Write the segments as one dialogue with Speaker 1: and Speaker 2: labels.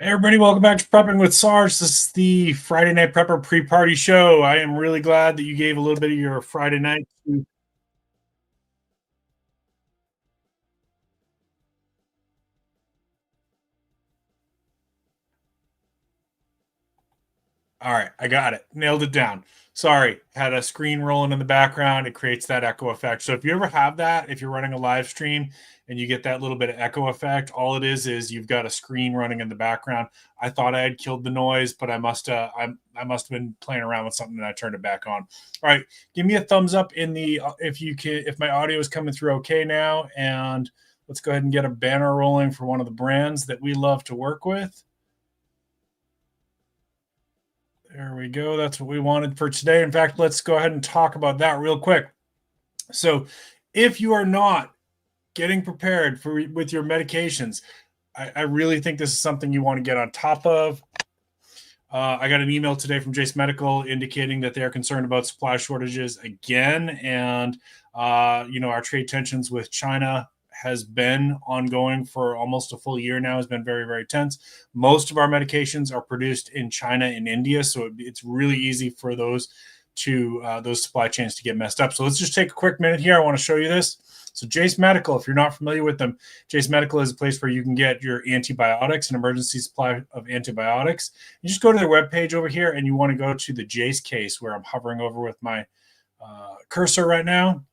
Speaker 1: Hey everybody, welcome back to Prepping with Sarge. This is the Friday Night Prepper pre-party show. I am really glad that you gave a little bit of your Friday night to... All right, I got it. Nailed it down. Sorry, had a screen rolling in the background. It creates that echo effect. So if you ever have that, if you're running a live stream and you get that little bit of echo effect, all it is you've got a screen running in the background. I thought I had killed the noise, but I must have been playing around with something and I turned it back on. All right, give me a thumbs up in the if my audio is coming through okay now, and let's go ahead and get a banner rolling for one of the brands that we love to work with. There we go. That's what we wanted for today. In fact, let's go ahead and talk about that real quick. So if you are not getting prepared with your medications, I really think this is something you want to get on top of. I got an email today from Jace Medical indicating that they are concerned about supply shortages again. And, our trade tensions with China has been ongoing for almost a full year now, has been very, very tense. Most of our medications are produced in China and India, so it's really easy for those supply chains to get messed up. So let's just take a quick minute here. I want to show you this. So Jace Medical, if you're not familiar with them, Jace Medical is a place where you can get your antibiotics, an emergency supply of antibiotics. You just go to their webpage over here and you want to go to the Jace case where I'm hovering over with my cursor right now.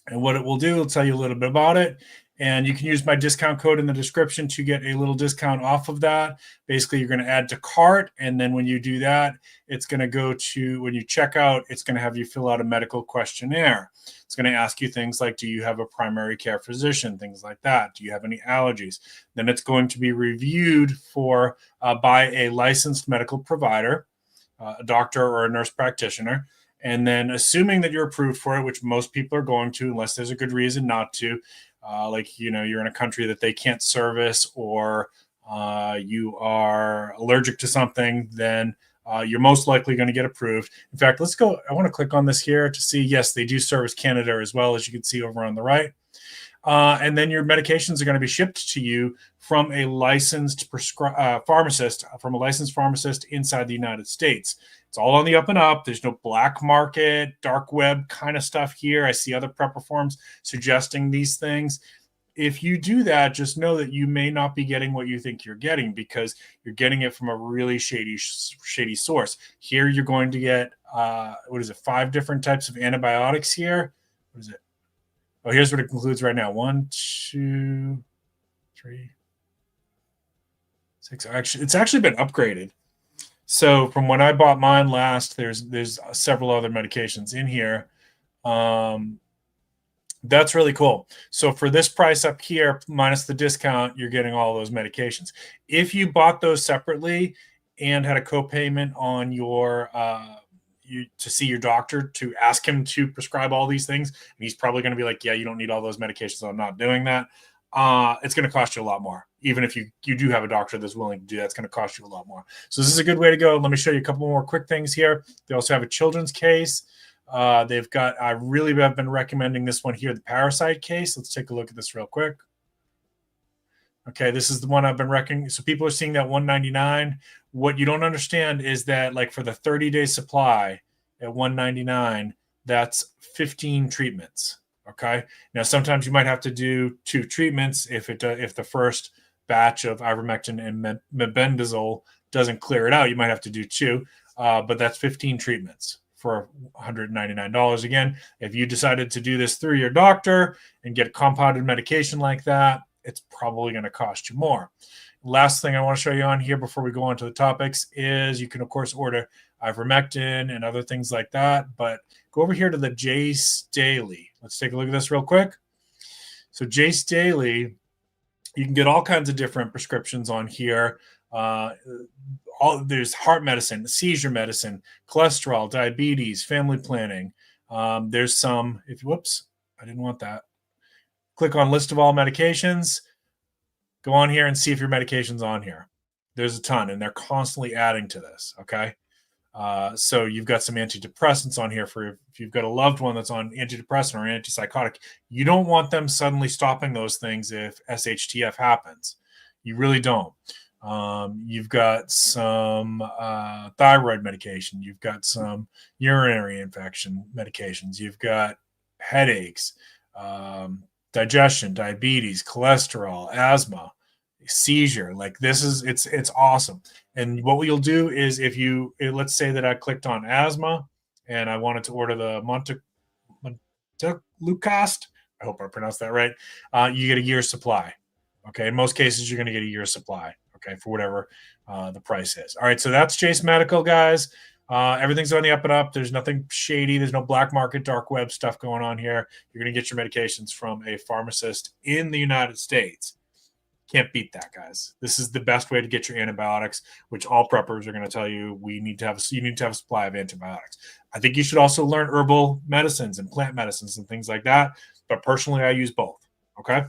Speaker 1: And what it will do, it'll tell you a little bit about it. And you can use my discount code in the description to get a little discount off of that. Basically, you're going to add to cart. And then when you do that, it's going to go to, when you check out, it's going to have you fill out a medical questionnaire. It's going to ask you things like, do you have a primary care physician? Things like that. Do you have any allergies? Then it's going to be reviewed by a licensed medical provider, a doctor or a nurse practitioner. And then assuming that you're approved for it, which most people are going to, unless there's a good reason not to, you're in a country that they can't service, or you are allergic to something, then you're most likely going to get approved. In fact, let's go. I want to click on this here to see, yes, they do service Canada as well, as you can see over on the right. And then your medications are going to be shipped to you from a licensed pharmacist, inside the United States. It's all on the up and up. There's no black market, dark web kind of stuff here. I see other prepper forums suggesting these things. If you do that, just know that you may not be getting what you think you're getting, because you're getting it from a really shady source. Here you're going to get, 5 different types of antibiotics here. What is it? Oh, here's what it includes right now. 1, 2, 3, 6. Actually, it's actually been upgraded. So from when I bought mine last, there's several other medications in here. That's really cool. So for this price up here, minus the discount, you're getting all those medications. If you bought those separately and had a copayment on your to see your doctor to ask him to prescribe all these things, and he's probably going to be like, yeah, you don't need all those medications, so I'm not doing that. It's going to cost you a lot more. Even if you do have a doctor that's willing to do that, it's going to cost you a lot more. So this is a good way to go. Let me show you a couple more quick things here. They also have a children's case. They've got, I really have been recommending this one here, the parasite case. Let's take a look at this real quick. Okay, this is the one I've been recommending. So people are seeing that $199. What you don't understand is that, like, for the 30-day supply at $199, that's 15 treatments. Okay. Now, sometimes you might have to do 2 treatments if the first batch of ivermectin and mebendazole doesn't clear it out. You might have to do 2, but that's 15 treatments for $199. Again, if you decided to do this through your doctor and get compounded medication like that, it's probably going to cost you more. Last thing I want to show you on here before we go on to the topics is you can, of course, order ivermectin and other things like that, but go over here to the Jace Daily. Let's take a look at this real quick. So Jace Daily, you can get all kinds of different prescriptions on here. There's heart medicine, seizure medicine, cholesterol, diabetes, family planning. There's some, whoops, I didn't want that. Click on list of all medications. Go on here and see if your medication's on here. There's a ton, and they're constantly adding to this, okay? So you've got some antidepressants on here for if you've got a loved one that's on antidepressant or antipsychotic. You don't want them suddenly stopping those things if SHTF happens. You really don't. You've got some thyroid medication. You've got some urinary infection medications. You've got headaches, digestion, diabetes, cholesterol, asthma, seizure. Like this is it's awesome. And what you'll do is let's say that I clicked on asthma and I wanted to order the Montelukast. I hope I pronounced that right. You get a year's supply. Okay. In most cases, you're going to get a year's supply. Okay. For whatever the price is. All right. So that's Chase Medical, guys. Everything's on the up and up. There's nothing shady. There's no black market, dark web stuff going on here. You're going to get your medications from a pharmacist in the United States. Can't beat that, guys. This is the best way to get your antibiotics, which all preppers are going to tell you you need to have a supply of antibiotics. I think you should also learn herbal medicines and plant medicines and things like that. But personally, I use both. Okay.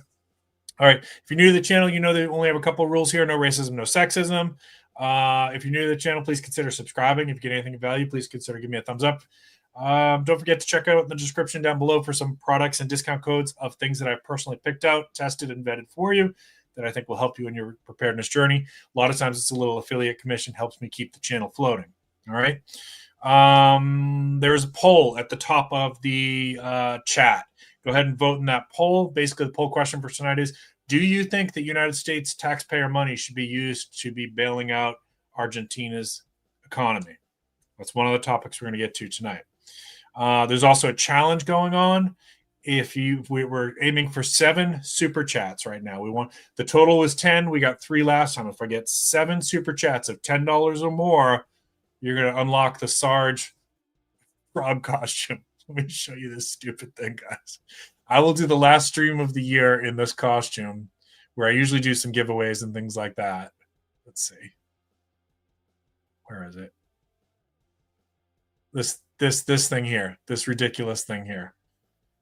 Speaker 1: All right. If you're new to the channel, you know that we only have a couple of rules here. No racism, no sexism. If you're new to the channel, please consider subscribing. If you get anything of value, please consider giving me a thumbs up. Don't forget to check out the description down below for some products and discount codes of things that I personally picked out, tested, and vetted for you that I think will help you in your preparedness journey. A lot of times it's a little affiliate commission, helps me keep the channel floating. All right. There is a poll at the top of the chat. Go ahead and vote in that poll. Basically, the poll question for tonight is, do you think that United States taxpayer money should be used to be bailing out Argentina's economy? That's one of the topics we're going to get to tonight. There's also a challenge going on. We're aiming for 7 super chats right now. The total was 10. We got 3 last time. If I get 7 super chats of $10 or more, you're going to unlock the Sarge frog costume. Let me show you this stupid thing, guys. I will do the last stream of the year in this costume, where I usually do some giveaways and things like that. Let's see. Where is it? This thing here. This ridiculous thing here.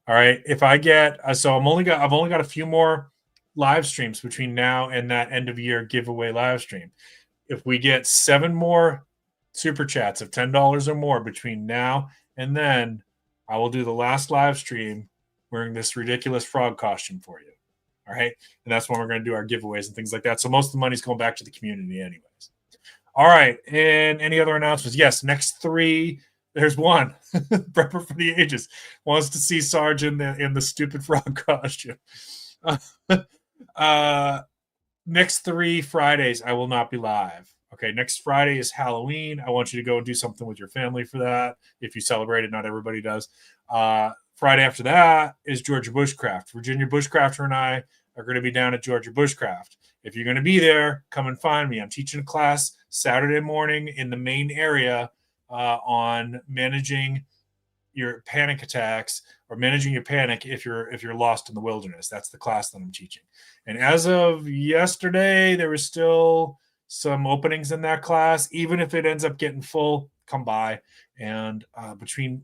Speaker 1: All right. If I get I've only got a few more live streams between now and that end of year giveaway live stream. If we get 7 more super chats of $10 or more between now and then, I will do the last live stream wearing this ridiculous frog costume for you. All right. And that's when we're going to do our giveaways and things like that. So most of the money's going back to the community anyways. All right. And any other announcements? Yes. Next 3. There's one. Prepper for the Ages wants to see Sarge in the stupid frog costume. Next 3 Fridays, I will not be live. Okay, next Friday is Halloween. I want you to go and do something with your family for that. If you celebrate it, not everybody does. Friday after that is Georgia Bushcraft. Virginia Bushcrafter and I are going to be down at Georgia Bushcraft. If you're going to be there, come and find me. I'm teaching a class Saturday morning in the main area on managing your panic attacks or managing your panic if you're lost in the wilderness. That's the class that I'm teaching. And as of yesterday, there was still some openings in that class. Even if it ends up getting full, come by. And between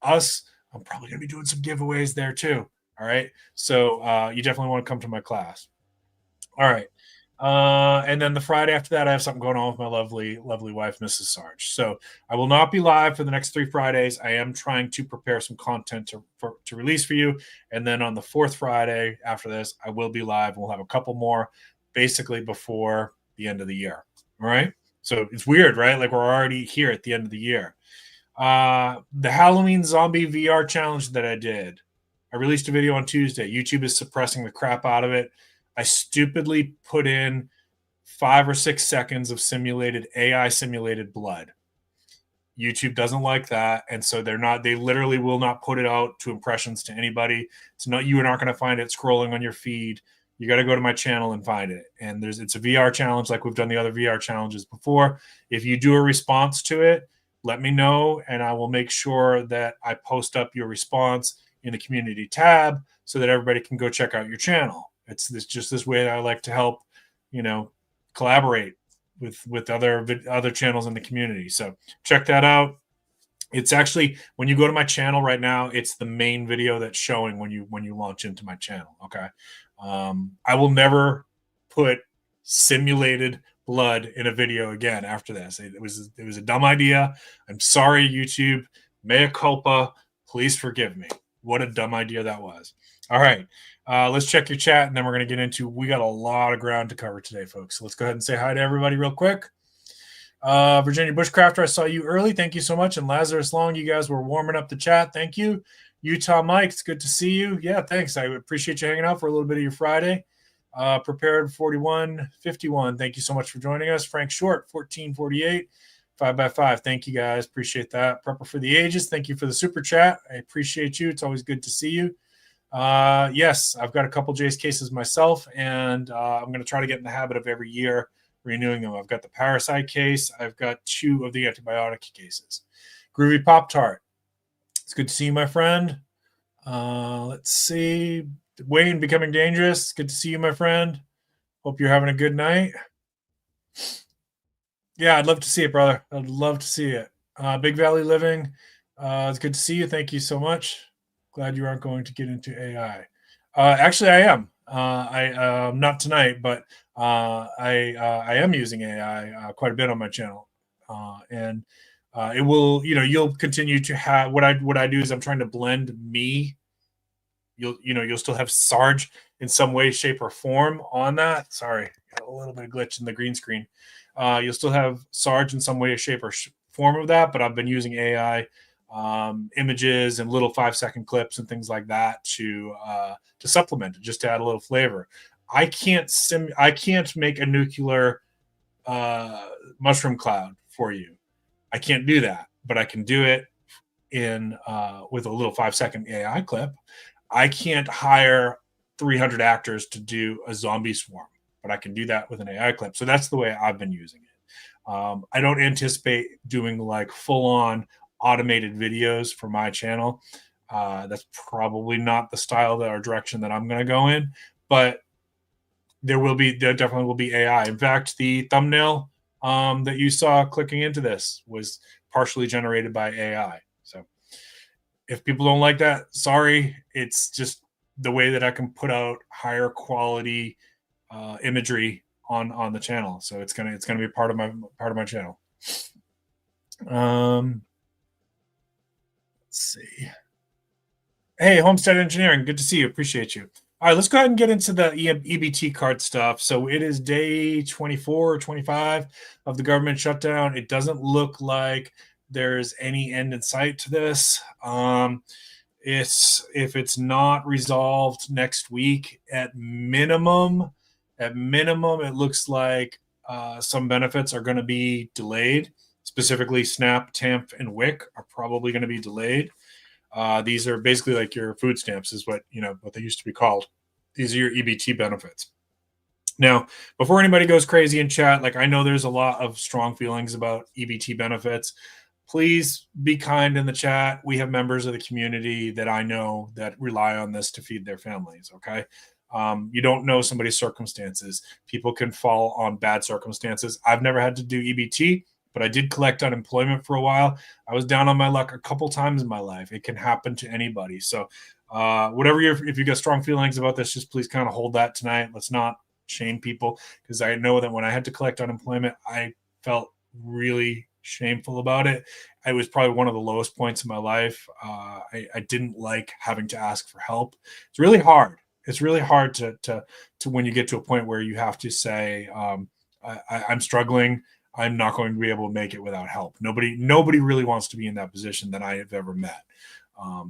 Speaker 1: us, I'm probably going to be doing some giveaways there too. All right. So you definitely want to come to my class. All right. And then the Friday after that, I have something going on with my lovely, lovely wife, Mrs. Sarge. So I will not be live for the next 3 Fridays. I am trying to prepare some content to release for you. And then on the 4th Friday after this, I will be live. We'll have a couple more basically before the end of the year. All right. So it's weird, right? Like we're already here at the end of the year. The Halloween zombie VR challenge that I did, I released a video on Tuesday. YouTube is suppressing the crap out of it. I stupidly put in 5 or 6 seconds of AI simulated blood. YouTube doesn't like that. And so they literally will not put it out to impressions to anybody. You are not going to find it scrolling on your feed. You got to go to my channel and find it. And it's a VR challenge like we've done the other VR challenges before. If you do a response to it, let me know, and I will make sure that I post up your response in the community tab so that everybody can go check out your channel. It's just this way that I like to help, collaborate with other channels in the community. So check that out. It's actually, when you go to my channel right now, it's the main video that's showing when you launch into my channel. Okay. I will never put simulated blood in a video again after this. It was a dumb idea. I'm sorry, YouTube. Mea culpa. Please forgive me. What a dumb idea that was. All right. Let's check your chat, and then we're going to get into, we got a lot of ground to cover today, folks. So let's go ahead and say hi to everybody real quick. Virginia Bushcrafter, I saw you early. Thank you so much. And Lazarus Long, you guys were warming up the chat. Thank you. Utah Mike, it's good to see you. Yeah, thanks. I appreciate you hanging out for a little bit of your Friday. Prepared 4151, thank you so much for joining us. Frank Short, 1448, 5x5. Thank you guys. Appreciate that. Prepper for the Ages, thank you for the super chat. I appreciate you. It's always good to see you. Yes, I've got a couple J's cases myself, and I'm going to try to get in the habit of every year renewing them. I've got the parasite case. I've got 2 of the antibiotic cases. Groovy Pop Tart, it's good to see you, my friend. Let's see. Wayne, Becoming Dangerous, good to see you, my friend. Hope you're having a good night. Yeah, I'd love to see it, brother. I'd love to see it. Big Valley Living, it's good to see you. Thank you so much. Glad you aren't going to get into AI. Actually, I am. Not tonight, but I am using AI quite a bit on my channel, and it will. You'll continue to have what I do is I'm trying to blend me. You'll still have Sarge in some way, shape, or form on that. Sorry, got a little bit of glitch in the green screen. You'll still have Sarge in some way, shape, or form of that, but I've been using AI images and little 5-second clips and things like that to supplement it, just to add a little flavor. I can't make a nuclear mushroom cloud for you. I can't do that, but I can do it in with a little 5-second AI clip. I can't hire 300 actors to do a zombie swarm, but I can do that with an AI clip. So that's the way I've been using it. I don't anticipate doing like full-on automated videos for my channel. That's probably not the style or direction that I'm going to go in, but there definitely will be AI. In fact, the thumbnail that you saw clicking into this was partially generated by AI. So if people don't like that, sorry, it's just the way that I can put out higher quality imagery on the channel. So it's gonna be part of my channel. Let's see. Hey, Homestead Engineering, good to see you. Appreciate you. All right, let's go ahead and get into the EBT card stuff. So it is day 24 or 25 of the government shutdown. It doesn't look like there's any end in sight to this. If it's not resolved next week, at minimum, it looks like some benefits are going to be delayed. Specifically, SNAP, TAMP, and WIC are probably going to be delayed. These are basically like your food stamps, is what they used to be called. These are your EBT benefits. Now, before anybody goes crazy in chat, like I know there's a lot of strong feelings about EBT benefits. Please be kind in the chat. We have members of the community that I know that rely on this to feed their families. Okay. You don't know somebody's circumstances. People can fall on bad circumstances. I've never had to do EBT, but I did collect unemployment for a while. I was down on my luck a couple times in my life. It can happen to anybody. So if you got strong feelings about this, just please kind of hold that tonight. Let's not shame people, because I know that when I had to collect unemployment, I felt really shameful about it. It was probably one of the lowest points in my life. I didn't like having to ask for help. It's really hard. It's really hard to when you get to a point where you have to say, I'm struggling. I'm not going to be able to make it without help. Nobody really wants to be in that position that I have ever met.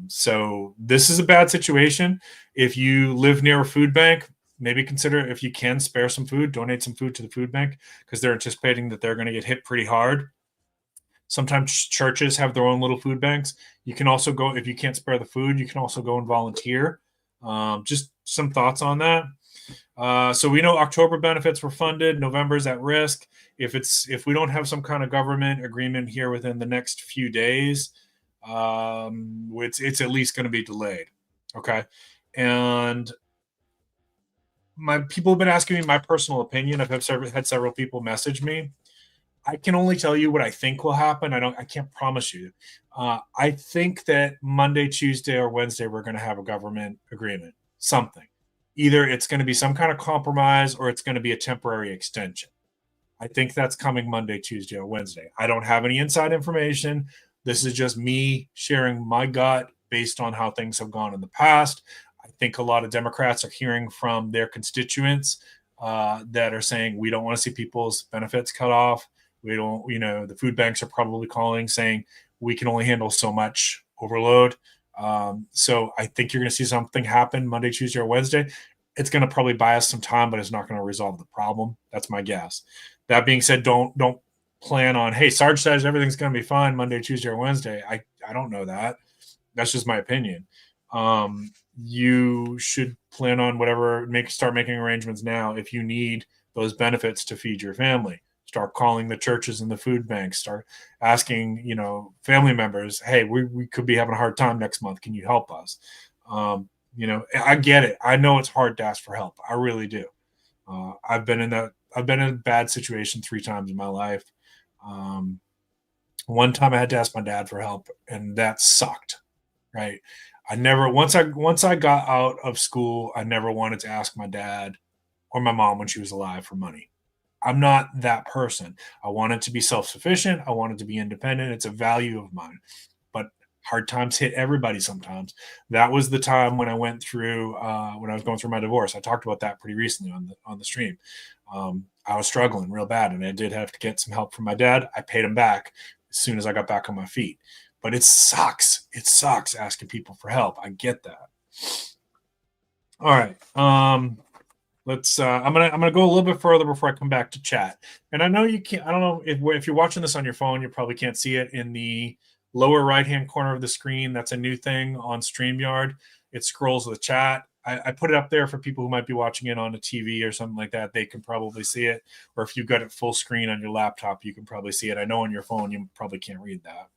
Speaker 1: So this is a bad situation. If you live near a food bank, maybe consider, if you can spare some food, donate some food to the food bank, because they're anticipating that they're going to get hit pretty hard. Sometimes churches have their own little food banks. You can also go, if you can't spare the food, you can also go and volunteer. Just some thoughts on that. So we know October benefits were funded. November's at risk. If we don't have some kind of government agreement here within the next few days, it's at least going to be delayed. Okay. And people have been asking me my personal opinion. I've had several people message me. I can only tell you what I think will happen. I can't promise you. I think that Monday, Tuesday, or Wednesday, we're going to have a government agreement, something. Either it's going to be some kind of compromise or it's going to be a temporary extension. I think that's coming Monday, Tuesday, or Wednesday. I don't have any inside information. This is just me sharing my gut based on how things have gone in the past. I think a lot of Democrats are hearing from their constituents that are saying, we don't want to see people's benefits cut off. We don't, the food banks are probably calling saying we can only handle so much overload. So I think you're going to see something happen Monday, Tuesday, or Wednesday. It's going to probably buy us some time, but it's not going to resolve the problem. That's my guess. That being said, don't plan on, hey, Sarge says everything's going to be fine Monday, Tuesday, or Wednesday. I don't know that. That's just my opinion. You should plan on whatever, start making arrangements now. If you need those benefits to feed your family, start calling the churches and the food banks, start asking, family members, hey, we could be having a hard time next month. Can you help us? I get it. I know it's hard to ask for help. I really do. I've been in a bad situation 3 times in my life. One time I had to ask my dad for help, and that sucked. Right. Once I got out of school, I never wanted to ask my dad or my mom when she was alive for money. I'm not that person. I wanted to be self-sufficient. I wanted to be independent. It's a value of mine. But hard times hit everybody sometimes. That was the time when I went through, when I was going through my divorce. I talked about that pretty recently on the stream. I was struggling real bad, and I did have to get some help from my dad. I paid him back as soon as I got back on my feet. But it sucks. It sucks asking people for help. I get that. All right. Let's. I'm gonna go a little bit further before I come back to chat. And I know you can't. I don't know if you're watching this on your phone, you probably can't see it in the lower right hand corner of the screen. That's a new thing on StreamYard. It scrolls the chat. I put it up there for people who might be watching it on a TV or something like that. They can probably see it. Or if you've got it full screen on your laptop, you can probably see it. I know on your phone you probably can't read that.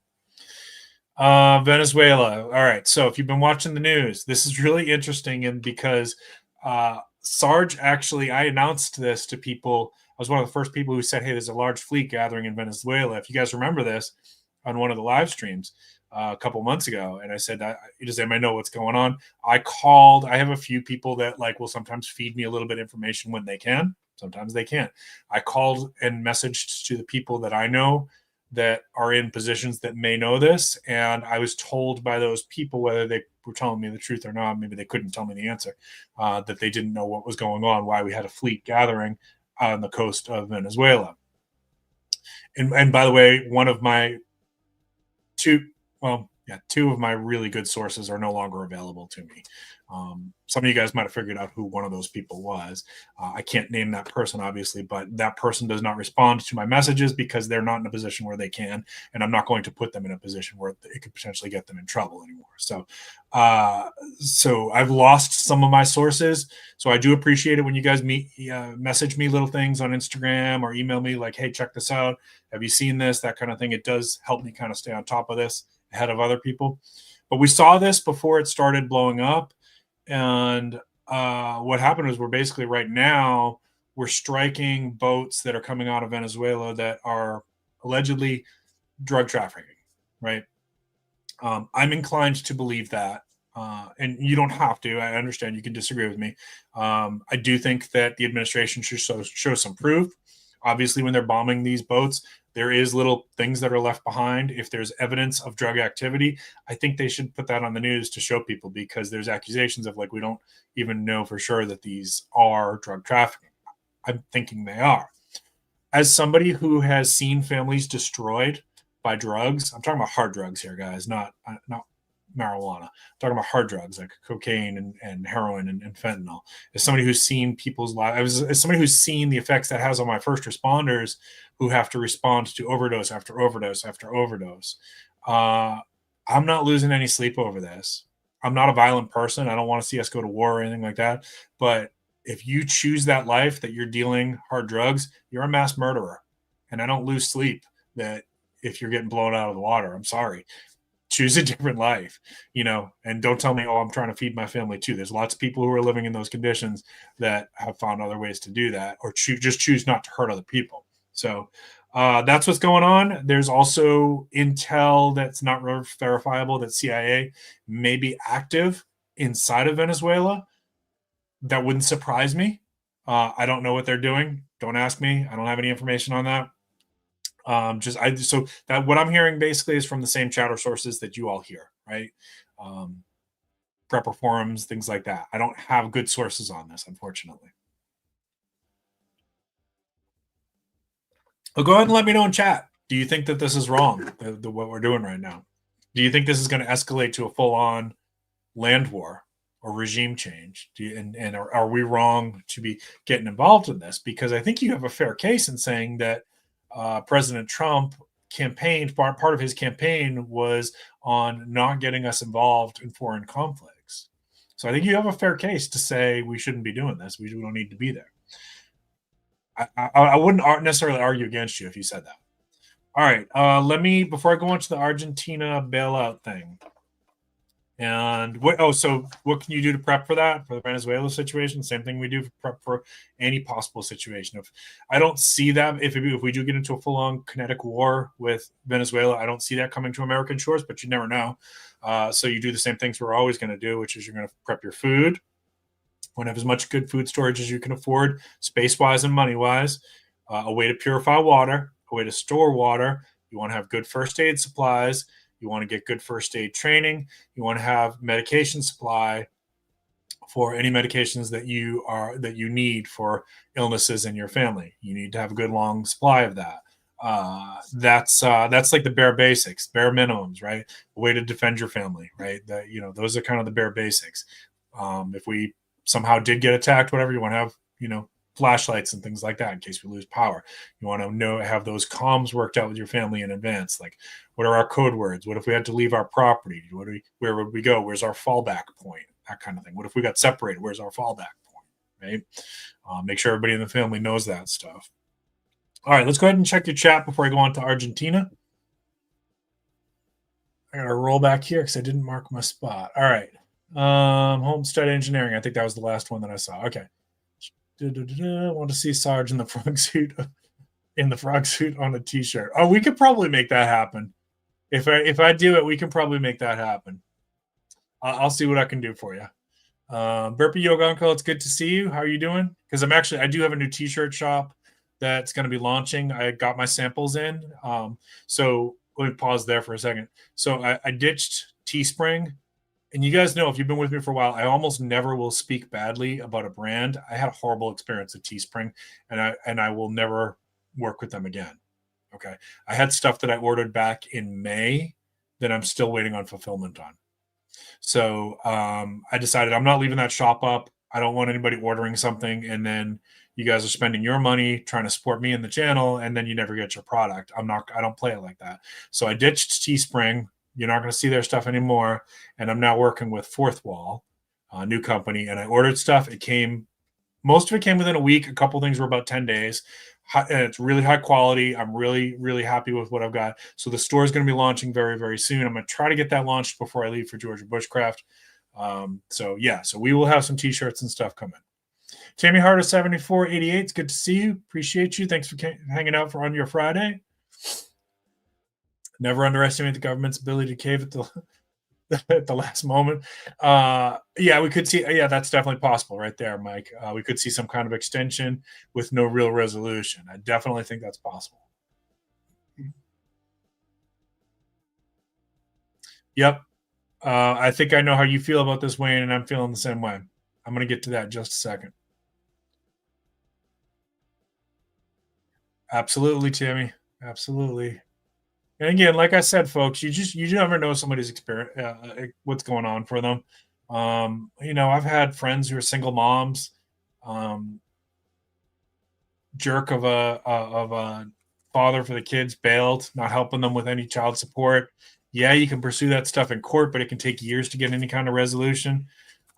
Speaker 1: Venezuela. All right. So if you've been watching the news, this is really interesting. And because Sarge, actually, I announced this to people. I was one of the first people who said, hey, there's a large fleet gathering in Venezuela. If you guys remember this on one of the live streams a couple months ago. And I said, does anybody know what's going on? I called. I have a few people that will sometimes feed me a little bit of information when they can. Sometimes they can't. I called and messaged to the people that I know that are in positions that may know this. And I was told by those people, whether they were telling me the truth or not, maybe they couldn't tell me the answer, that they didn't know what was going on, why we had a fleet gathering on the coast of Venezuela. And by the way, one of my two of my really good sources are no longer available to me. Some of you guys might have figured out who one of those people was. I can't name that person, obviously, but that person does not respond to my messages because they're not in a position where they can, and I'm not going to put them in a position where it could potentially get them in trouble anymore. So I've lost some of my sources. So I do appreciate it when you guys message me little things on Instagram or email me like, hey, check this out. Have you seen this? That kind of thing. It does help me kind of stay on top of this ahead of other people. But we saw this before it started blowing up. And what happened is we're basically right now, we're striking boats that are coming out of Venezuela that are allegedly drug trafficking, right? I'm inclined to believe that. And you don't have to. I understand you can disagree with me. I do think that the administration should show some proof. Obviously, when they're bombing these boats, there is little things that are left behind. If there's evidence of drug activity, I think they should put that on the news to show people, because there's accusations of we don't even know for sure that these are drug trafficking. I'm thinking they are. As somebody who has seen families destroyed by drugs, I'm talking about hard drugs here, guys, not marijuana. I'm talking about hard drugs like cocaine and heroin and fentanyl. As somebody who's seen people's lives, as somebody who's seen the effects that has on my first responders who have to respond to overdose after overdose after overdose, I'm not losing any sleep over this. I'm not a violent person. I don't want to see us go to war or anything like that. But if you choose that life that you're dealing hard drugs, you're a mass murderer. And I don't lose sleep that if you're getting blown out of the water. I'm sorry. Choose a different life, and don't tell me, oh, I'm trying to feed my family too. There's lots of people who are living in those conditions that have found other ways to do that, or just choose not to hurt other people. So that's what's going on. There's also intel that's not verifiable that CIA may be active inside of Venezuela. That wouldn't surprise me. I don't know what they're doing. Don't ask me. I don't have any information on that. So that what I'm hearing basically is from the same chatter sources that you all hear, right? prepper forums, things like that. I don't have good sources on this, unfortunately. Well, go ahead and let me know in chat. Do you think that this is wrong, what we're doing right now? Do you think this is going to escalate to a full-on land war or regime change? And are we wrong to be getting involved in this? Because I think you have a fair case in saying that President Trump campaigned, part of his campaign was on not getting us involved in foreign conflicts. So I think you have a fair case to say we shouldn't be doing this. We don't need to be there. I wouldn't necessarily argue against you if you said that. All right. Before I go on to the Argentina bailout thing. And so what can you do to prep for that, for the Venezuela situation? Same thing we do for prep for any possible situation. If I don't see that, if we do get into a full-on kinetic war with Venezuela, I don't see that coming to American shores, but you never know. So you do the same things we're always going to do, which is you're going to prep your food. You want to have as much good food storage as you can afford, space-wise and money-wise. A way to purify water, a way to store water. You want to have good first aid supplies. You want to get good first aid training. You want to have medication supply for any medications that you need for illnesses in your family. You need to have a good long supply of that. That's like the bare basics, bare minimums, right? A way to defend your family, right? Those are kind of the bare basics. If we somehow did get attacked, whatever, you want to have, flashlights and things like that in case we lose power. You want to have those comms worked out with your family in advance. Like, what are our code words? What if we had to leave our property? Where would we go? Where's our fallback point? That kind of thing. What if we got separated? Where's our fallback point? Right? Make sure everybody in the family knows that stuff. All right, let's go ahead and check your chat before I go on to Argentina. I got to roll back here because I didn't mark my spot. All right. Homestead engineering. I think that was the last one that I saw. Okay. I want to see Sarge in the frog suit on a t-shirt. Oh, we could probably make that happen. If I do it, we can probably make that happen. I'll see what I can do for you. Burpee Yoga Uncle, it's good to see you. How are you doing? Because I do have a new t-shirt shop that's going to be launching. I got my samples in. So let me pause there for a second. So I ditched Teespring. And you guys know, if you've been with me for a while, I almost never will speak badly about a brand. I had a horrible experience at Teespring, and I will never work with them again. Okay. I had stuff that I ordered back in May that I'm still waiting on fulfillment on. So I decided I'm not leaving that shop up. I don't want anybody ordering something, and then you guys are spending your money trying to support me in the channel, and then you never get your product. I don't play it like that. So I ditched Teespring. You're not going to see their stuff anymore. And I'm now working with Fourth Wall, a new company. And I ordered stuff. Most of it came within a week. A couple things were about 10 days. And it's really high quality. I'm really, really happy with what I've got. So the store is going to be launching very, very soon. I'm going to try to get that launched before I leave for Georgia Bushcraft. So we will have some t-shirts and stuff coming. Tammy Harder 7488. It's good to see you. Appreciate you. Thanks for hanging out on your Friday. Never underestimate the government's ability to cave at the last moment. We could see. Yeah, that's definitely possible right there, Mike. We could see some kind of extension with no real resolution. I definitely think that's possible. Yep. I think I know how you feel about this, Wayne, and I'm feeling the same way. I'm going to get to that in just a second. Absolutely, Tammy. Absolutely. And again, like I said, folks, you never know somebody's experience, what's going on for them. I've had friends who are single moms, jerk of a father for the kids, bailed, not helping them with any child support. Yeah, you can pursue that stuff in court, but it can take years to get any kind of resolution.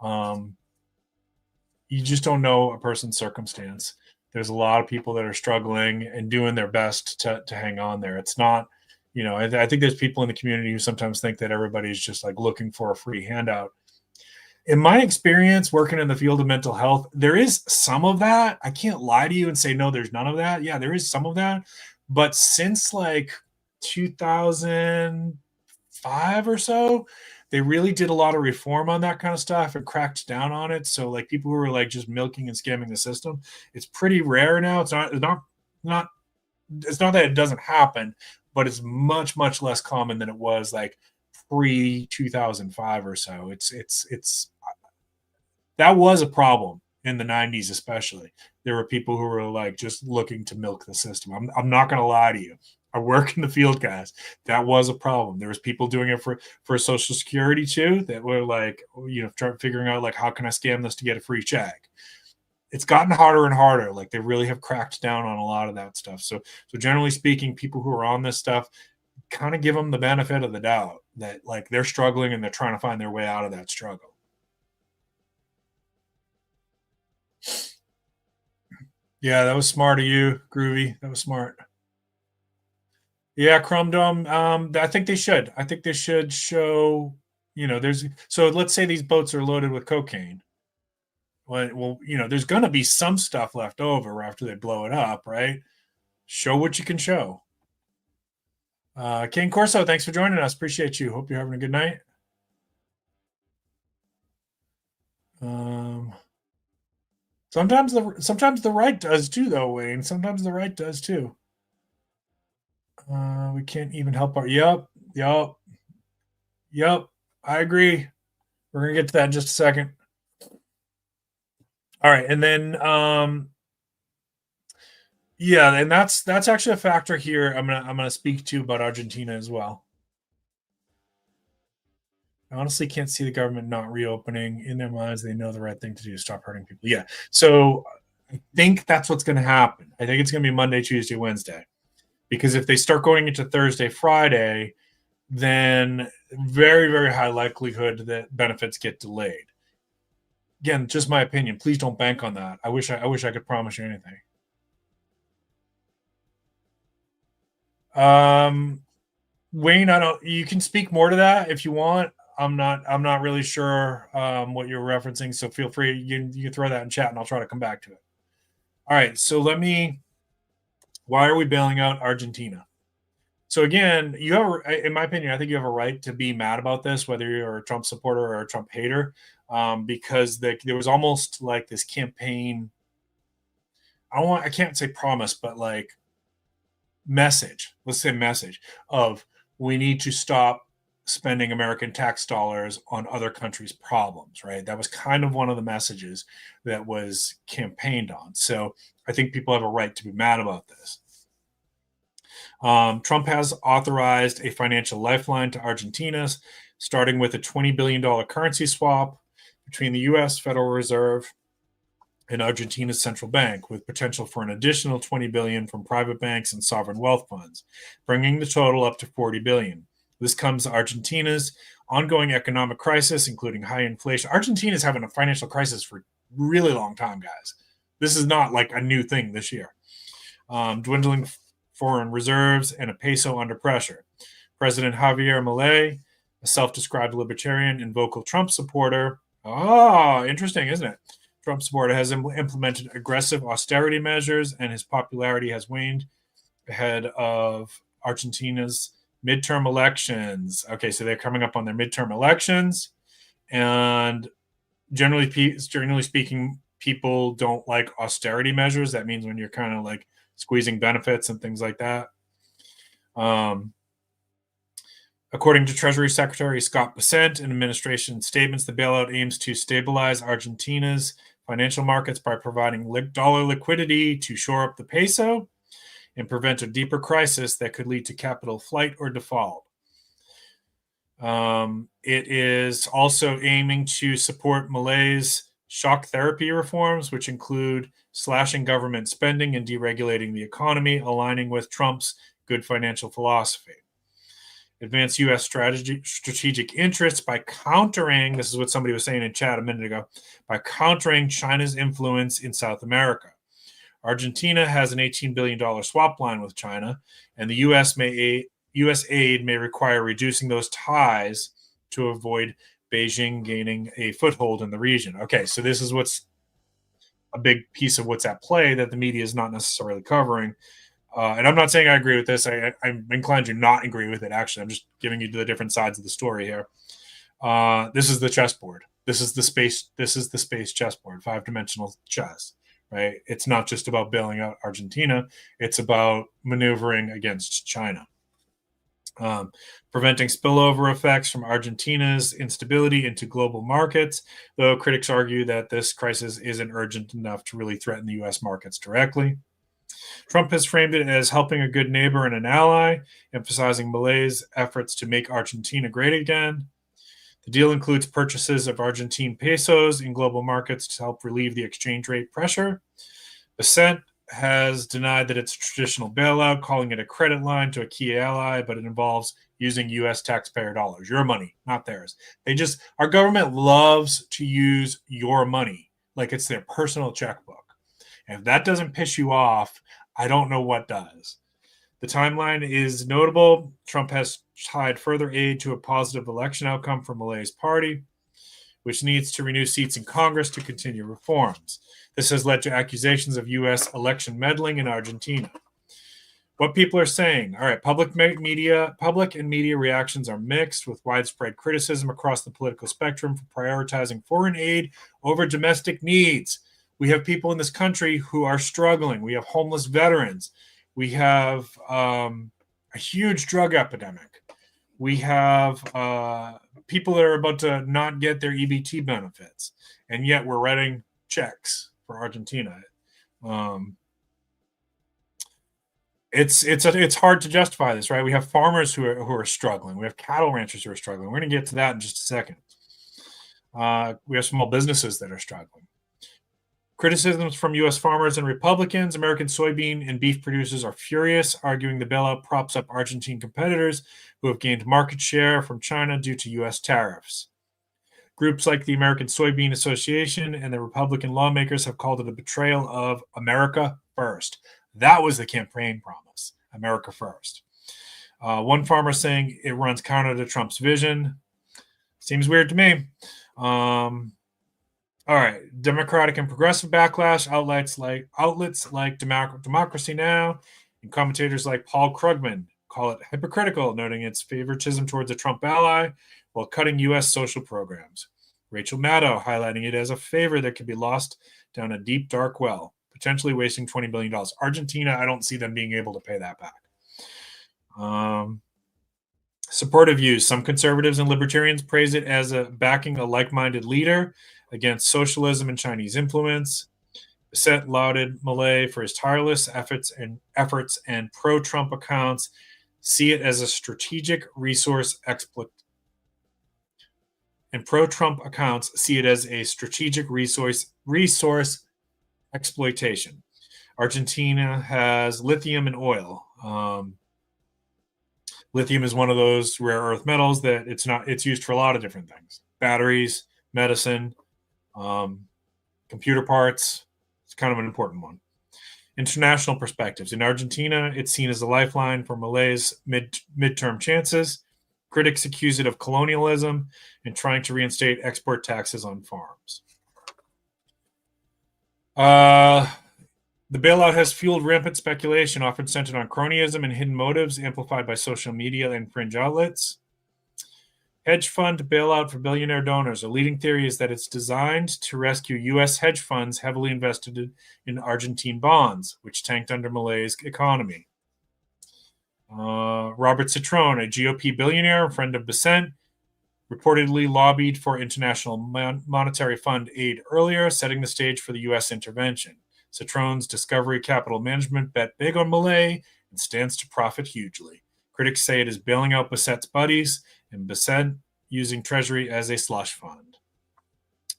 Speaker 1: You just don't know a person's circumstance. There's a lot of people that are struggling and doing their best to hang on there. It's not. I think there's people in the community who sometimes think that everybody's just like looking for a free handout. In my experience working in the field of mental health, there is some of that. I can't lie to you and say, no, there's none of that. Yeah, there is some of that. But since like 2005 or so, they really did a lot of reform on that kind of stuff and cracked down on it. So like people who were like just milking and scamming the system, it's pretty rare now. It's not that it doesn't happen, but it's much, much less common than it was like pre-2005 or so. It's that was a problem in the 90s, especially. There were people who were like just looking to milk the system. I'm not going to lie to you. I work in the field, guys. That was a problem. There was people doing it for Social Security too, that were like, figuring out like, how can I scam this to get a free check? It's gotten harder and harder. Like, they really have cracked down on a lot of that stuff. So generally speaking, people who are on this stuff, kind of give them the benefit of the doubt that like they're struggling and they're trying to find their way out of that struggle. Yeah, that was smart of you, Groovy. That was smart. Yeah, Chrome Dome. I think they should. I think they should show, so let's say these boats are loaded with cocaine. Well, there's going to be some stuff left over after they blow it up, right? Show what you can show. King Corso, thanks for joining us. Appreciate you. Hope you're having a good night. Sometimes the right does too, though, Wayne. Sometimes the right does too. We can't even help our. Yep. I agree. We're gonna get to that in just a second. All right, and then yeah, and that's actually a factor here. I'm gonna speak to about Argentina as well. I honestly can't see the government not reopening. In their minds, they know the right thing to do is stop hurting people. Yeah, so I think that's what's going to happen. I think it's going to be Monday, Tuesday, Wednesday, because if they start going into Thursday, Friday, then very, very high likelihood that benefits get delayed. Again, just my opinion. Please don't bank on that. I wish I could promise you anything. Wayne, you can speak more to that if you want. I'm not really sure what you're referencing, so feel free. You can throw that in chat, and I'll try to come back to it. All right, so why are we bailing out Argentina? So again, you have, in my opinion, I think you have a right to be mad about this, whether you're a Trump supporter or a Trump hater, because there was almost like this campaign. I can't say promise, but like message. Let's say message of, we need to stop spending American tax dollars on other countries' problems, right? That was kind of one of the messages that was campaigned on. So I think people have a right to be mad about this. Trump has authorized a financial lifeline to Argentina, starting with a $20 billion currency swap between the U.S. Federal Reserve and Argentina's central bank, with potential for an additional $20 billion from private banks and sovereign wealth funds, bringing the total up to $40 billion. This comes Argentina's ongoing economic crisis, including high inflation. Argentina is having a financial crisis for a really long time, guys. This is not like a new thing this year. Dwindling foreign reserves and a peso under pressure. President Javier Milei, a self-described libertarian and vocal Trump supporter. Oh, interesting, isn't it? Trump supporter has implemented aggressive austerity measures, and his popularity has waned ahead of Argentina's midterm elections. Okay, so they're coming up on their midterm elections, and generally speaking, people don't like austerity measures. That means when you're kind of like squeezing benefits and things like that. According to Treasury Secretary Scott Bessent, in administration statements, the bailout aims to stabilize Argentina's financial markets by providing dollar liquidity to shore up the peso and prevent a deeper crisis that could lead to capital flight or default. It is also aiming to support Malay's shock therapy reforms, which include slashing government spending and deregulating the economy, aligning with Trump's good financial philosophy. Advance U.S. strategic interests by countering, this is what somebody was saying in chat a minute ago, by countering China's influence in South America. Argentina has an $18 billion swap line with China, and the U.S. aid may require reducing those ties to avoid Beijing gaining a foothold in the region. Okay, so this is what's a big piece of what's at play that the media is not necessarily covering. And I'm not saying I agree with this. I'm inclined to not agree with it, actually. I'm just giving you the different sides of the story here. This is the chessboard. This is the space chessboard, 5-dimensional chess, right? It's not just about bailing out Argentina. It's about maneuvering against China. preventing spillover effects from Argentina's instability into global markets, though critics argue that this crisis isn't urgent enough to really threaten the U.S. markets directly. Trump has framed it as helping a good neighbor and an ally, emphasizing Malay's efforts to make Argentina great again. The deal includes purchases of Argentine pesos in global markets to help relieve the exchange rate pressure. Basent has denied that it's a traditional bailout, calling it a credit line to a key ally, but it involves using U.S. taxpayer dollars, your money, not theirs. Our government loves to use your money like it's their personal checkbook. And if that doesn't piss you off, I don't know what does. The timeline is notable. Trump has tied further aid to a positive election outcome for Malay's party, which needs to renew seats in Congress to continue reforms. This has led to accusations of U.S. election meddling in Argentina. What people are saying, all right, public and media reactions are mixed, with widespread criticism across the political spectrum for prioritizing foreign aid over domestic needs. We have people in this country who are struggling. We have homeless veterans. We have a huge drug epidemic. We have people that are about to not get their EBT benefits, and yet we're writing checks for Argentina. It's hard to justify this, right? We have farmers who are struggling. We have cattle ranchers who are struggling. We're going to get to that in just a second. We have small businesses that are struggling. Criticisms from U.S. farmers and Republicans. American soybean and beef producers are furious, arguing the bailout props up Argentine competitors who have gained market share from China due to U.S. tariffs. Groups like the American Soybean Association and the Republican lawmakers have called it a betrayal of America First. That was the campaign promise, America First. One farmer saying it runs counter to Trump's vision. Seems weird to me. All right, Democratic and progressive backlash. Outlets like Democracy Now! And commentators like Paul Krugman call it hypocritical, noting its favoritism towards a Trump ally while cutting U.S. social programs. Rachel Maddow highlighting it as a favor that could be lost down a deep, dark well, potentially wasting $20 billion. Argentina, I don't see them being able to pay that back. Supportive views. Some conservatives and libertarians praise it as backing a like-minded leader against socialism and Chinese influence. Basset lauded Malay for his tireless efforts and pro-Trump accounts see it as a strategic resource exploitation. And pro-Trump accounts see it as a strategic resource exploitation. Argentina has lithium and oil. Lithium is one of those rare earth metals that it's used for a lot of different things. Batteries, medicine, computer parts. It's kind of an important one. International perspectives. In Argentina, it's seen as a lifeline for Malay's midterm chances. Critics accuse it of colonialism and trying to reinstate export taxes on farms. The bailout has fueled rampant speculation, often centered on cronyism and hidden motives, amplified by social media and fringe outlets. Hedge fund bailout for billionaire donors. A leading theory is that it's designed to rescue U.S. hedge funds heavily invested in Argentine bonds, which tanked under Malay's economy. Robert Citron, a GOP billionaire, friend of Basset, reportedly lobbied for International Monetary Fund aid earlier, setting the stage for the U.S. intervention. Citron's Discovery Capital Management bet big on Malay and stands to profit hugely. Critics say it is bailing out Basset's buddies and Basset using Treasury as a slush fund.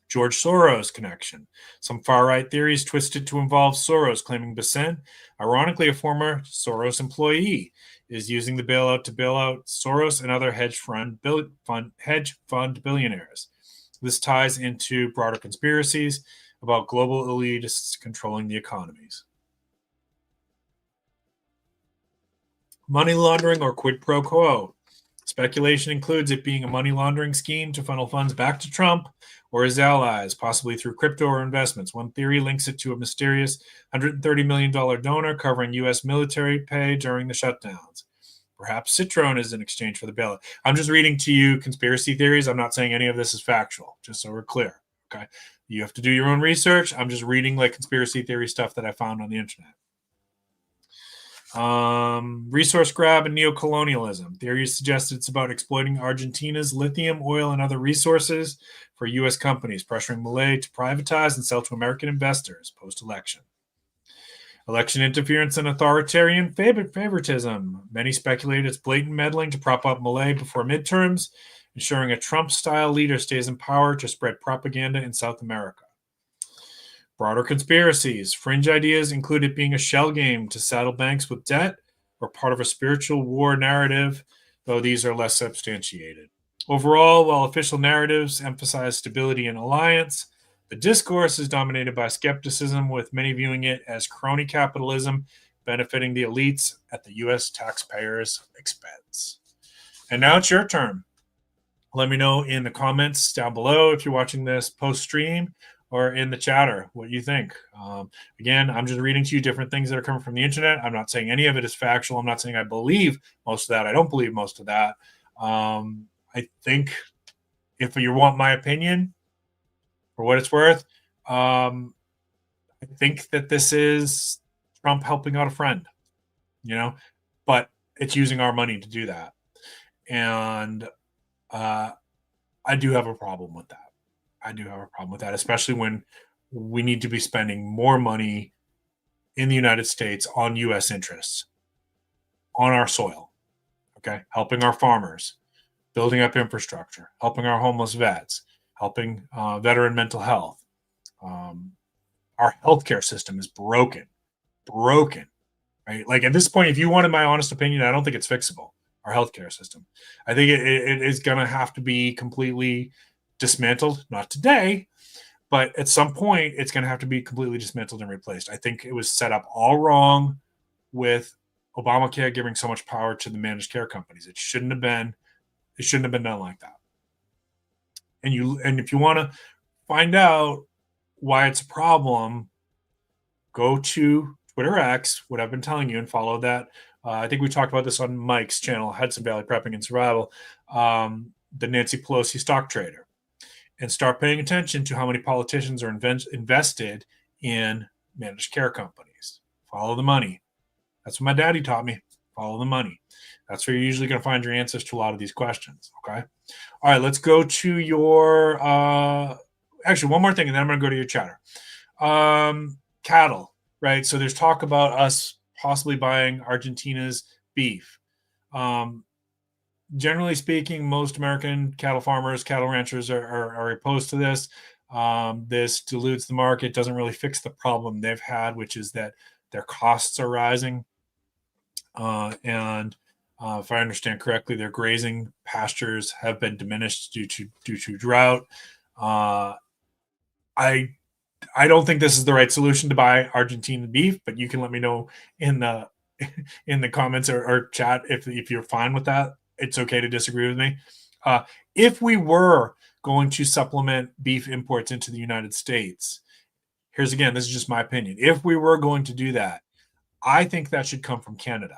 Speaker 1: George Soros connection. Some far-right theories twisted to involve Soros, claiming Basset, ironically a former Soros employee, is using the bailout to bail out Soros and other hedge fund billionaires. This ties into broader conspiracies about global elitists controlling the economies. Money laundering or quid pro quo. Speculation includes it being a money laundering scheme to funnel funds back to Trump or his allies, possibly through crypto or investments. One theory links it to a mysterious $130 million donor covering U.S. military pay during the shutdowns. Perhaps Citron is in exchange for the bailout. I'm just reading to you conspiracy theories. I'm not saying any of this is factual, just so we're clear. Okay, you have to do your own research. I'm just reading like conspiracy theory stuff that I found on the internet. Resource grab and neocolonialism. Theories suggest it's about exploiting Argentina's lithium, oil, and other resources for U.S. companies, pressuring Malay to privatize and sell to American investors post-election. Election interference and authoritarian favoritism. Many speculate it's blatant meddling to prop up Malay before midterms, ensuring a Trump-style leader stays in power to spread propaganda in South America. Broader conspiracies. Fringe ideas include it being a shell game to saddle banks with debt or part of a spiritual war narrative, though these are less substantiated. Overall, while official narratives emphasize stability and alliance, the discourse is dominated by skepticism, with many viewing it as crony capitalism benefiting the elites at the U.S. taxpayers' expense. And now it's your turn. Let me know in the comments down below if you're watching this post-stream or in the chatter what you think. Again, I'm just reading to you different things that are coming from the internet. I'm not saying any of it is factual. I'm not saying I believe most of that. I don't believe most of that. I think if you want my opinion, for what it's worth, I think that this is Trump helping out a friend, but it's using our money to do that. And I do have a problem with that. Especially when we need to be spending more money in the United States on U.S. interests, on our soil, okay? Helping our farmers, building up infrastructure, helping our homeless vets, helping veteran mental health. Our healthcare system is broken, right? Like at this point, if you wanted my honest opinion, I don't think it's fixable, our healthcare system. I think it is going to have to be completely dismantled, not today, but at some point, it's going to have to be completely dismantled and replaced. I think it was set up all wrong with Obamacare giving so much power to the managed care companies. It shouldn't have been done like that. And if you want to find out why it's a problem, go to Twitter X, what I've been telling you, and follow that. I think we talked about this on Mike's channel, Hudson Valley Prepping and Survival, the Nancy Pelosi stock trader, and start paying attention to how many politicians are invested in managed care companies. Follow the money. That's what my daddy taught me. Follow the money. That's where you're usually going to find your answers to a lot of these questions. Okay. All right. Let's go to your, actually one more thing, and then I'm going to go to your chatter. Cattle, right? So there's talk about us possibly buying Argentina's beef. Generally speaking, most American cattle farmers, cattle ranchers are opposed to this. This dilutes the market, doesn't really fix the problem they've had, which is that their costs are rising. And if I understand correctly, their grazing pastures have been diminished due to drought. I don't think this is the right solution to buy Argentine beef, but you can let me know in the comments or chat if you're fine with that. It's okay to disagree with me. If we were going to supplement beef imports into the United States, this is just my opinion. If we were going to do that, I think that should come from Canada.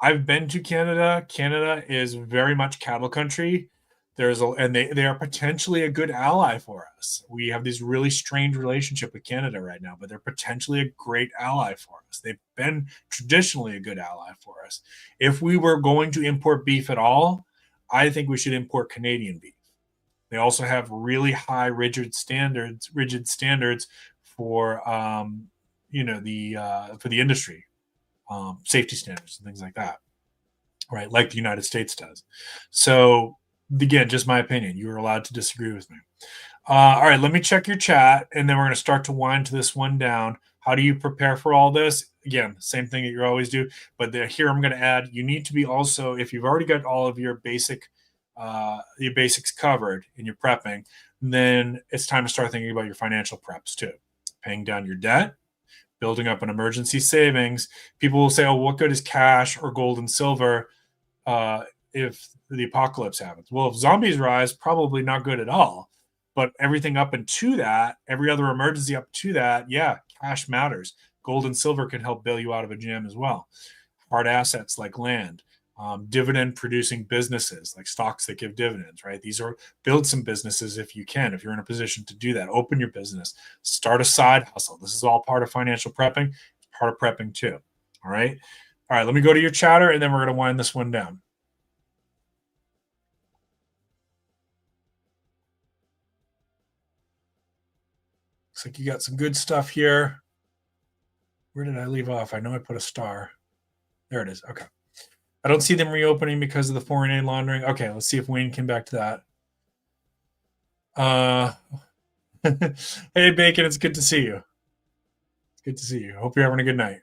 Speaker 1: I've been to Canada. Canada is very much cattle country. They are potentially a good ally for us. We have this really strained relationship with Canada right now, but they're potentially a great ally for us. They've been traditionally a good ally for us. If we were going to import beef at all, I think we should import Canadian beef. They also have really high rigid standards for for the industry, safety standards and things like that, right? Like the United States does. So again, just my opinion. You are allowed to disagree with me. All right, let me check your chat, and then we're going to start to wind this one down. How do you prepare for all this? Again, same thing that you always do, but here I'm going to add, you need to be also, if you've already got all of your basics covered in your prepping, then it's time to start thinking about your financial preps too. Paying down your debt, building up an emergency savings. People will say, oh, what good is cash or gold and silver if the apocalypse happens? Well, if zombies rise, probably not good at all. But everything up into that, every other emergency up to that, yeah, cash matters. Gold and silver can help bail you out of a jam as well. Hard assets like land, dividend-producing businesses like stocks that give dividends, right? Build some businesses if you can, if you're in a position to do that. Open your business. Start a side hustle. This is all part of financial prepping. It's part of prepping too. All right. All right. Let me go to your chatter, and then we're going to wind this one down. Looks like you got some good stuff here. Where did I leave off? I know I put a star. There it is. Okay. I don't see them reopening because of the foreign aid laundering. Okay, let's see if Wayne came back to that. Hey, Bacon, it's good to see you. It's good to see you. Hope you're having a good night.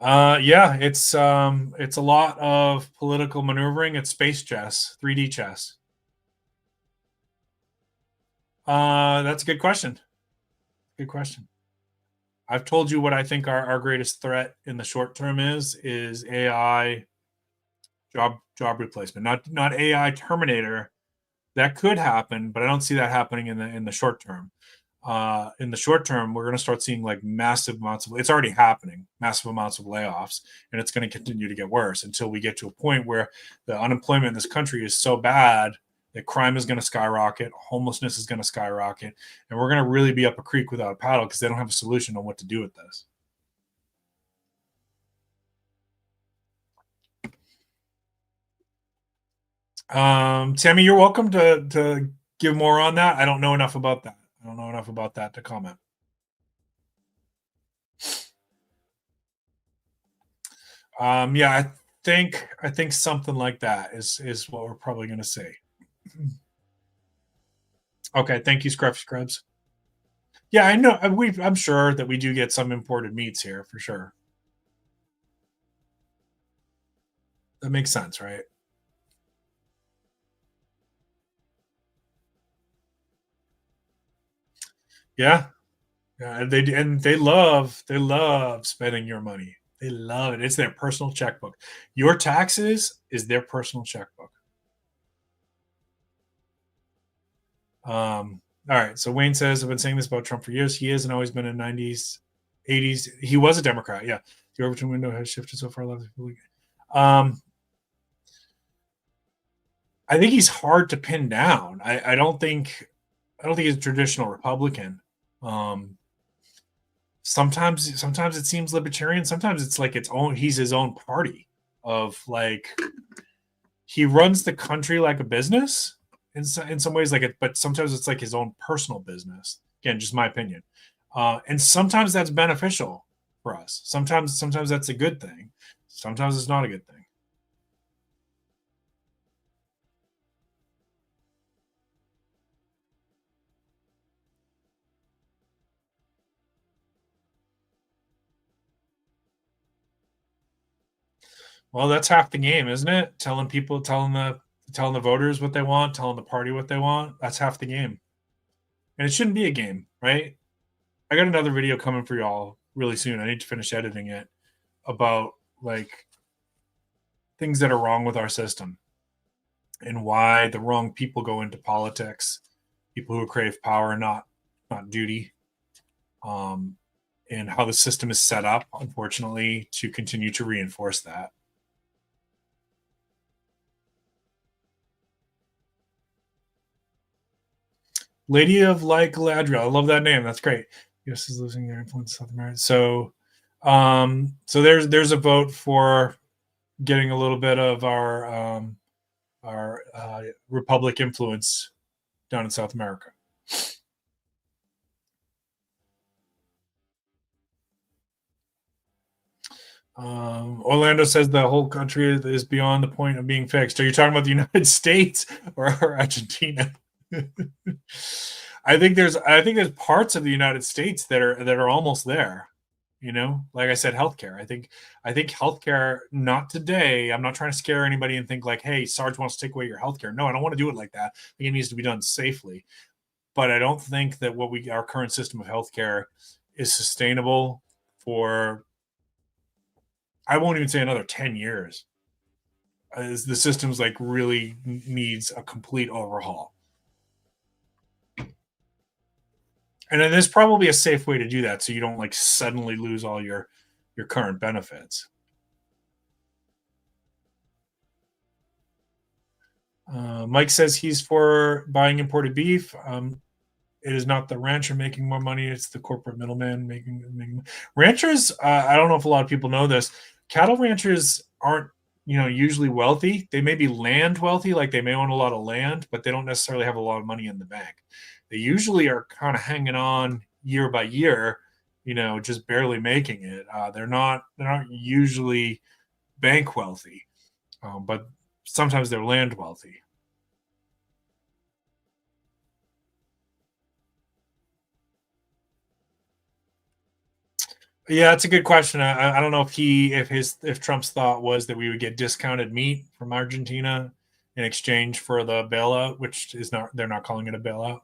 Speaker 1: Yeah, it's a lot of political maneuvering. It's space chess, 3D chess. That's a good question. Good question. I've told you what I think our greatest threat in the short term is AI job replacement. Not AI Terminator. That could happen, but I don't see that happening in the short term. In the short term, we're going to start seeing like massive amounts of, it's already happening, massive amounts of layoffs, and it's going to continue to get worse until we get to a point where the unemployment in this country is so bad that crime is going to skyrocket, homelessness is going to skyrocket, and we're going to really be up a creek without a paddle because they don't have a solution on what to do with this. Sammy, you're welcome to give more on that. I don't know enough about that. I don't know enough about that to comment. Yeah, I think something like that is what we're probably going to say. Okay, thank you, Scrubs. Yeah, I know. I'm sure that we do get some imported meats here for sure. That makes sense, right? Yeah, yeah. They love spending your money. They love it. It's their personal checkbook. Your taxes is their personal checkbook. All right. So Wayne says, I've been saying this about Trump for years. He is and always been in 90s, 80s. He was a Democrat. Yeah. The Overton window has shifted so far left. I think he's hard to pin down. I don't think he's a traditional Republican. Sometimes it seems libertarian. Sometimes it's like he's his own party of like he runs the country like a business in some ways, like it, but sometimes it's like his own personal business. Again, just my opinion. And sometimes that's beneficial for us. Sometimes that's a good thing. Sometimes it's not a good thing. Well, that's half the game, isn't it? Telling the voters what they want, telling the party what they want. That's half the game. And it shouldn't be a game, right? I got another video coming for y'all really soon. I need to finish editing it about like things that are wrong with our system and why the wrong people go into politics, people who crave power, not duty, and how the system is set up, unfortunately, to continue to reinforce that. Lady of Like Galadriel. I love that name. That's great. U.S. is losing their influence in South America. So there's a vote for getting a little bit of our Republic influence down in South America. Orlando says the whole country is beyond the point of being fixed. Are you talking about the United States or Argentina? I think there's parts of the United States that are almost there. You know, like I said, healthcare. I think healthcare. Not today. I'm not trying to scare anybody and think like, hey, Sarge wants to take away your healthcare. No, I don't want to do it like that. I think it needs to be done safely. But I don't think that our current system of healthcare is sustainable for. I won't even say another 10 years. The system's like really needs a complete overhaul. And then there's probably a safe way to do that so you don't like suddenly lose all your current benefits. Mike says he's for buying imported beef. It is not the rancher making more money. It's the corporate middleman making ranchers. I don't know if a lot of people know this. Cattle ranchers aren't, usually wealthy. They may be land wealthy, like they may own a lot of land, but they don't necessarily have a lot of money in the bank. They usually are kind of hanging on year by year, just barely making it. They're not usually bank wealthy, but sometimes they're land wealthy. Yeah, it's a good question. I don't know if Trump's thought was that we would get discounted meat from Argentina in exchange for the bailout, which is not, they're not calling it a bailout.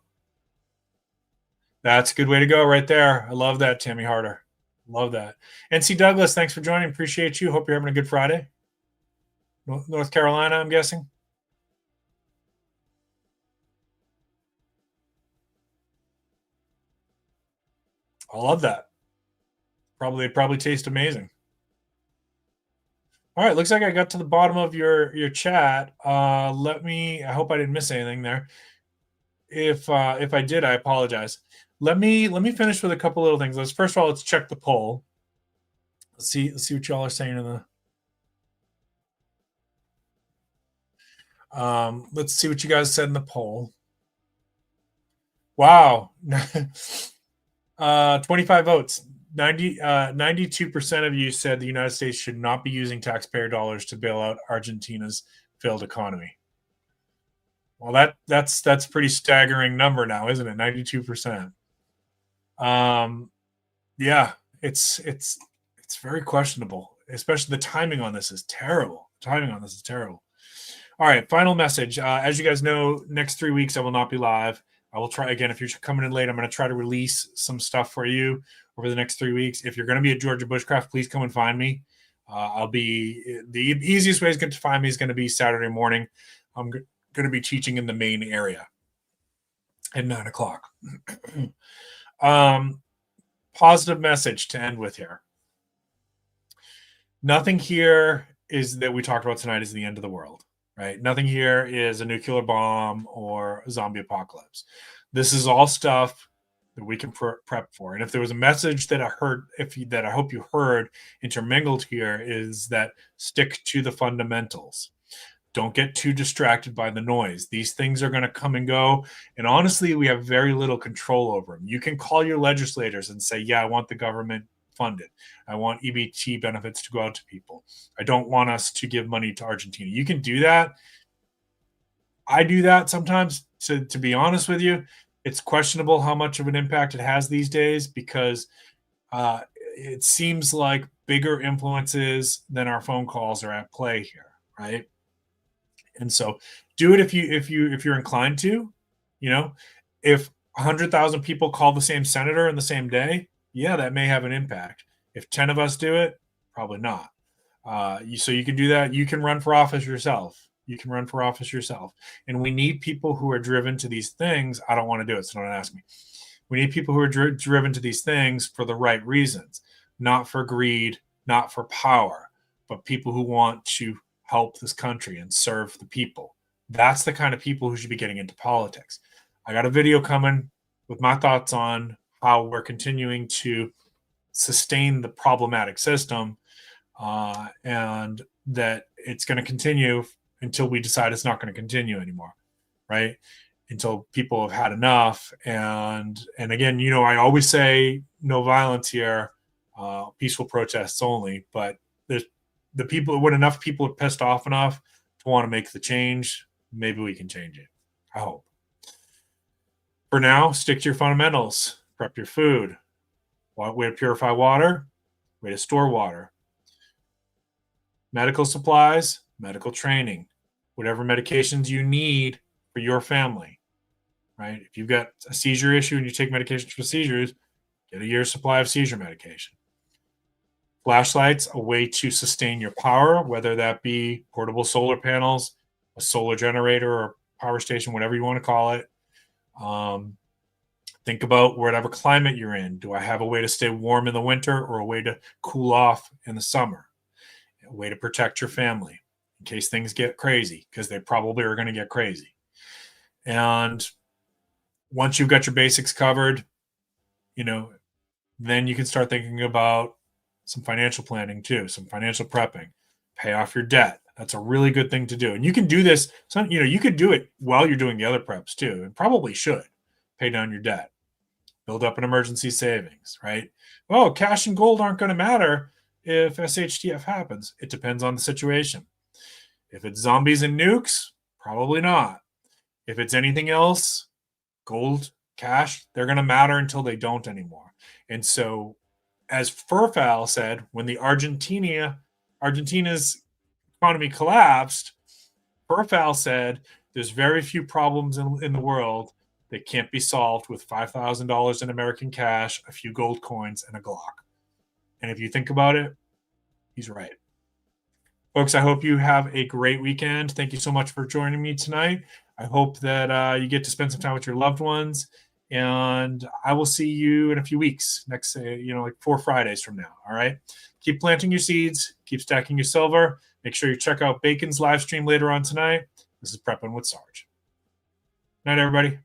Speaker 1: That's a good way to go right there. I love that, Tammy Harder. Love that. NC Douglas, thanks for joining. Appreciate you. Hope you're having a good Friday. North Carolina, I'm guessing. I love that. Probably tastes amazing. All right, looks like I got to the bottom of your chat. I hope I didn't miss anything there. If I did, I apologize. Let me finish with a couple little things. First of all, let's check the poll. Let's see what y'all are saying in the let's see what you guys said in the poll. Wow. 25 votes. 92% of you said the United States should not be using taxpayer dollars to bail out Argentina's failed economy. Well, that's pretty staggering number now, isn't it? 92%. Yeah, it's very questionable, especially the timing on this is terrible. All right, final message. As you guys know, next 3 weeks I will not be live. I will try again. If you're coming in late, I'm going to try to release some stuff for you over the next 3 weeks. If you're going to be at Georgia Bushcraft, please come and find me. The easiest way to find me is going to be Saturday morning. I'm going to be teaching in the main area at 9 o'clock. Positive message to end with here. Nothing here is that we talked about tonight is the end of the world, right? Nothing here is a nuclear bomb or a zombie apocalypse. This is all stuff that we can prep for. And if there was a message that I heard, that I hope you heard intermingled here, is that stick to the fundamentals. Don't get too distracted by the noise. These things are going to come and go. And honestly, we have very little control over them. You can call your legislators and say, yeah, I want the government funded. I want EBT benefits to go out to people. I don't want us to give money to Argentina. You can do that. I do that sometimes. To be honest with you, it's questionable how much of an impact it has these days, because it seems like bigger influences than our phone calls are at play here, right? And so do it if you're inclined to. If 100,000 people call the same senator in the same day, yeah, that may have an impact. If 10 of us do it, probably not. So you can do that. You can run for office yourself. And we need people who are driven to these things. I don't want to do it, so don't ask me. We need people who are driven to these things for the right reasons, not for greed, not for power, but people who want to help this country and serve the people. That's the kind of people who should be getting into politics. I got a video coming with my thoughts on how we're continuing to sustain the problematic system, and that it's going to continue until we decide it's not going to continue anymore, right? Until people have had enough. And again, I always say no violence here, peaceful protests only, but when enough people are pissed off enough to want to make the change, maybe we can change it. I hope. For now, stick to your fundamentals. Prep your food. Way to purify water. Way to store water. Medical supplies, medical training, whatever medications you need for your family, right? If you've got a seizure issue and you take medications for seizures, get a year's supply of seizure medication. Flashlights, a way to sustain your power, whether that be portable solar panels, a solar generator, or power station, whatever you want to call it. Think about whatever climate you're in. Do I have a way to stay warm in the winter, or a way to cool off in the summer? A way to protect your family in case things get crazy, because they probably are going to get crazy. And once you've got your basics covered, then you can start thinking about some financial planning too, some financial prepping, pay off your debt. That's a really good thing to do. And you can do this. You could do it while you're doing the other preps too, and probably should pay down your debt, build up an emergency savings, right? Oh, cash and gold aren't going to matter if SHTF happens. It depends on the situation. If it's zombies and nukes, probably not. If it's anything else, gold, cash, they're going to matter until they don't anymore. And so, as Furfowl said, when the Argentina's economy collapsed, Furfowl said there's very few problems in the world that can't be solved with $5,000 in American cash, a few gold coins, and a Glock. And if you think about it, he's right. Folks, I hope you have a great weekend. Thank you so much for joining me tonight. I hope that you get to spend some time with your loved ones. And I will see you in a few weeks, next, like 4 Fridays from now. All right. Keep planting your seeds. Keep stacking your silver. Make sure you check out Bacon's live stream later on tonight. This is Prepping with Sarge. Night, everybody.